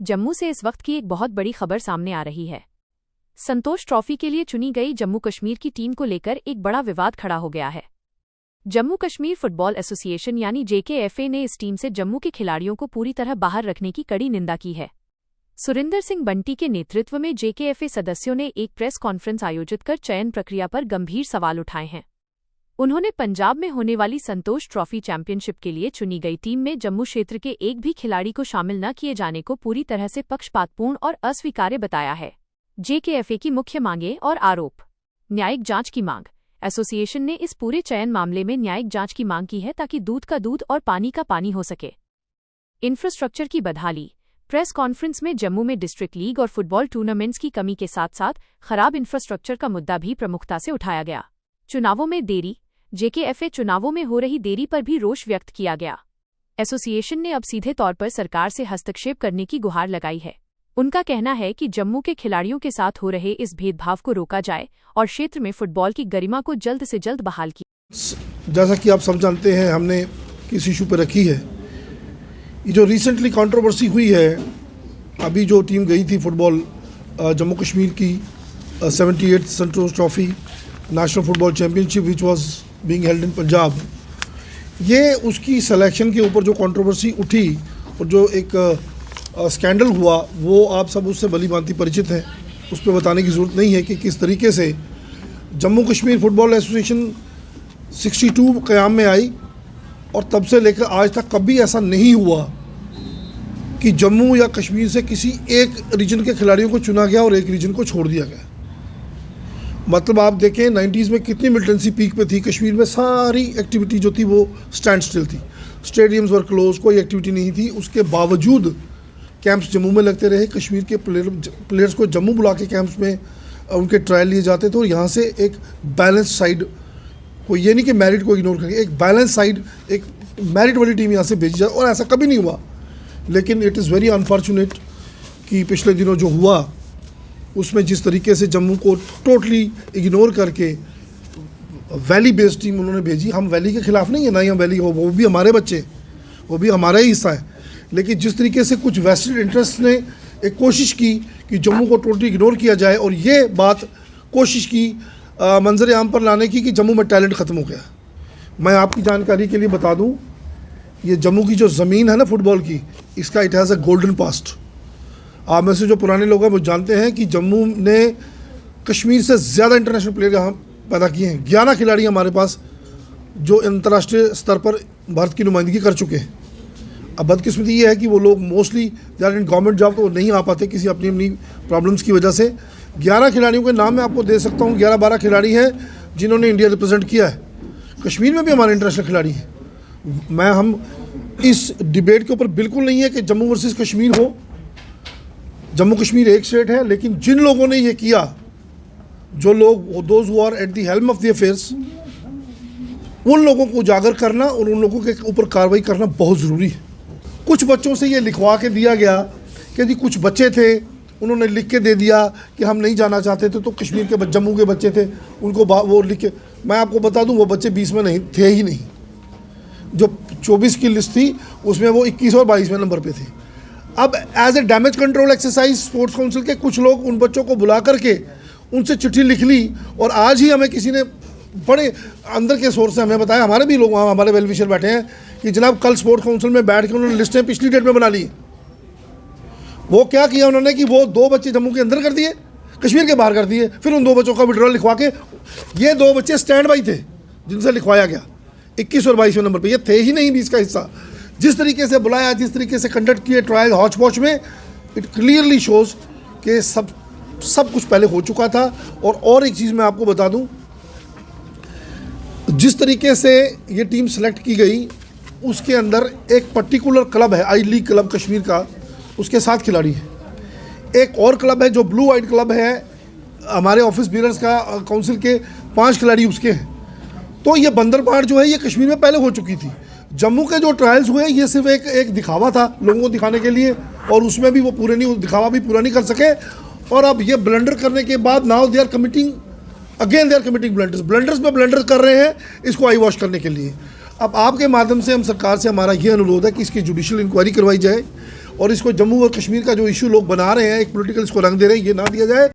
जम्मू से इस वक्त की एक बहुत बड़ी खबर सामने आ रही है। संतोष ट्रॉफी के लिए चुनी गई जम्मू कश्मीर की टीम को लेकर एक बड़ा विवाद खड़ा हो गया है। जम्मू कश्मीर फुटबॉल एसोसिएशन यानी JKFA ने इस टीम से जम्मू के खिलाड़ियों को पूरी तरह बाहर रखने की कड़ी निंदा की है। सुरिंदर सिंह बंटी के नेतृत्व में JKFA सदस्यों ने एक प्रेस कॉन्फ्रेंस आयोजित कर चयन प्रक्रिया पर गंभीर सवाल उठाए हैं। उन्होंने पंजाब में होने वाली संतोष ट्रॉफी चैंपियनशिप के लिए चुनी गई टीम में जम्मू क्षेत्र के एक भी खिलाड़ी को शामिल न किए जाने को पूरी तरह से पक्षपातपूर्ण और अस्वीकार्य बताया है। JKFA की मुख्य मांगें और आरोप। न्यायिक जांच की मांग। एसोसिएशन ने इस पूरे चयन मामले में न्यायिक जांच की मांग की है ताकि दूध का दूध और पानी का पानी हो सके। इंफ्रास्ट्रक्चर की बदहाली। प्रेस कॉन्फ्रेंस में जम्मू में डिस्ट्रिक्ट लीग और फुटबॉल टूर्नामेंट्स की कमी के साथ साथ खराब इंफ्रास्ट्रक्चर का मुद्दा भी प्रमुखता से उठाया गया। चुनावों में देरी। JKFA चुनावों में हो रही देरी पर भी रोष व्यक्त किया गया। एसोसिएशन ने अब सीधे तौर पर सरकार से हस्तक्षेप करने की गुहार लगाई है। उनका कहना है कि जम्मू के खिलाड़ियों के साथ हो रहे इस भेदभाव को रोका जाए और क्षेत्र में फुटबॉल की गरिमा को जल्द से जल्द बहाल की। जैसा कि आप सब जानते हैं, हमने किस इशू पर रखी है। ये जो रिसेंटली कंट्रोवर्सी हुई है, अभी जो टीम गई थी फुटबॉल जम्मू कश्मीर की 78th Santosh trophy national football championship which was being held in Punjab, ये उसकी सिलेक्शन के ऊपर जो कंट्रोवर्सी उठी और जो एक स्कैंडल हुआ, वो आप सब उससे भली भांति परिचित हैं। उस पर बताने की ज़रूरत नहीं है कि किस तरीके से जम्मू कश्मीर फुटबॉल एसोसिएशन 62 क़याम में आई और तब से लेकर आज तक कभी ऐसा नहीं हुआ कि जम्मू या कश्मीर से किसी एक रीजन के खिलाड़ियों को चुना गया और एक रीजन को छोड़ दिया गया। मतलब आप देखें 90s में कितनी मिलिटेंसी पीक पे थी। कश्मीर में सारी एक्टिविटी जो थी वो स्टैंड स्टिल थी। स्टेडियम्स वर क्लोज, कोई एक्टिविटी नहीं थी। उसके बावजूद कैंप्स जम्मू में लगते रहे। कश्मीर के प्लेयर्स को जम्मू बुला के कैंप्स में उनके ट्रायल लिए जाते थे और यहाँ से एक बैलेंस साइड, कोई ये नहीं कि मेरिट को इग्नोर करके, एक बैलेंस साइड, एक मेरिट वाली टीम यहाँ से भेजी जाए, और ऐसा कभी नहीं हुआ। लेकिन इट इज़ वेरी अनफॉर्चुनेट कि पिछले दिनों जो हुआ उसमें जिस तरीके से जम्मू को टोटली इग्नोर करके वैली बेस्ड टीम उन्होंने भेजी। हम वैली के ख़िलाफ़ नहीं है, ना ही हम वैली, वो भी हमारे बच्चे, वो भी हमारा ही हिस्सा है। लेकिन जिस तरीके से कुछ वेस्टेड इंटरेस्ट ने एक कोशिश की कि जम्मू को टोटली इग्नोर किया जाए, और ये बात कोशिश की मंजर आम पर लाने की कि जम्मू में टैलेंट ख़त्म हो गया। मैं आपकी जानकारी के लिए बता दूँ, ये जम्मू की जो ज़मीन है ना फुटबॉल की, इसका it has a golden past. आप में से जो पुराने लोग हैं वो जानते हैं कि जम्मू ने कश्मीर से ज़्यादा इंटरनेशनल प्लेयर यहाँ पैदा किए हैं। 11 खिलाड़ी हमारे पास जो अंतर्राष्ट्रीय स्तर पर भारत की नुमाइंदगी कर चुके हैं। अब बदकिस्मती ये है कि वो लोग मोस्टली ज़्यादा इन गवर्नमेंट जॉब तो नहीं आ पाते किसी अपनी अपनी प्रॉब्लम्स की वजह से। 11 खिलाड़ियों के नाम मैं आपको दे सकता हूँ। 11-12 खिलाड़ी हैं जिन्होंने इंडिया रिप्रेजेंट किया है। कश्मीर में भी हमारे इंटरनेशनल खिलाड़ी हैं। हम इस डिबेट के ऊपर बिल्कुल नहीं है कि जम्मू वर्सेस कश्मीर हो। जम्मू कश्मीर एक स्टेट है, लेकिन जिन लोगों ने ये किया, जो लोग those who are at the helm of the affairs, उन लोगों को उजागर करना और उन लोगों के ऊपर कार्रवाई करना बहुत ज़रूरी है। कुछ बच्चों से ये लिखवा के दिया गया कि जी कुछ बच्चे थे, उन्होंने लिख के दे दिया कि हम नहीं जाना चाहते थे, तो कश्मीर के जम्मू के बच्चे थे, उनको वो लिख के, मैं आपको बता दूं वो बच्चे 20 में नहीं थे ही नहीं। जो 24 की लिस्ट थी उसमें वो 21 और 22वें नंबर पे थे। अब as a damage control exercise sports council के कुछ लोग उन बच्चों को बुला करके उनसे चिट्ठी लिख ली, और आज ही हमें किसी ने बड़े अंदर के सोर्स से हमें बताया, हमारे भी लोग वहाँ, हमारे वेलविशर बैठे हैं, कि जनाब कल स्पोर्ट्स काउंसिल में बैठ के उन्होंने लिस्टें पिछली डेट में बना ली। वो क्या किया उन्होंने कि वो 2 बच्चे जम्मू के अंदर कर दिए, कश्मीर के बाहर कर दिए, फिर उन 2 बच्चों का विड्रॉल लिखवा के, ये 2 बच्चे स्टैंड बाई थे जिनसे लिखवाया गया 21 और 22वें नंबर पर, ये थे ही नहीं 20 का हिस्सा। जिस तरीके से बुलाया, जिस तरीके से कंडक्ट किए ट्रायल हॉच पॉच में, इट क्लियरली शोज़ कि सब कुछ पहले हो चुका था। और एक चीज़ मैं आपको बता दूं, जिस तरीके से ये टीम सेलेक्ट की गई, उसके अंदर एक पर्टिकुलर क्लब है, आई लीग क्लब कश्मीर का, उसके 7 खिलाड़ी हैं। एक और क्लब है जो ब्लू आइड क्लब है, हमारे ऑफिस बीयरर्स का काउंसिल के 5 खिलाड़ी उसके हैं। तो ये बंदर पहाड़ जो है ये कश्मीर में पहले हो चुकी थी। जम्मू के जो ट्रायल्स हुए ये सिर्फ एक दिखावा था लोगों को दिखाने के लिए, और उसमें भी वो पूरे नहीं, दिखावा भी पूरा नहीं कर सके। और अब ये ब्लंडर करने के बाद now they are committing blunders पे ब्लंडर्स कर रहे हैं इसको आई वॉश करने के लिए। अब आपके माध्यम से हम सरकार से हमारा ये अनुरोध है कि इसकी जुडिशियल इंक्वायरी करवाई जाए और इसको जम्मू और कश्मीर का जो इशू लोग बना रहे हैं, एक पॉलिटिकल इसको रंग दे रहे हैं, ये ना दिया जाए।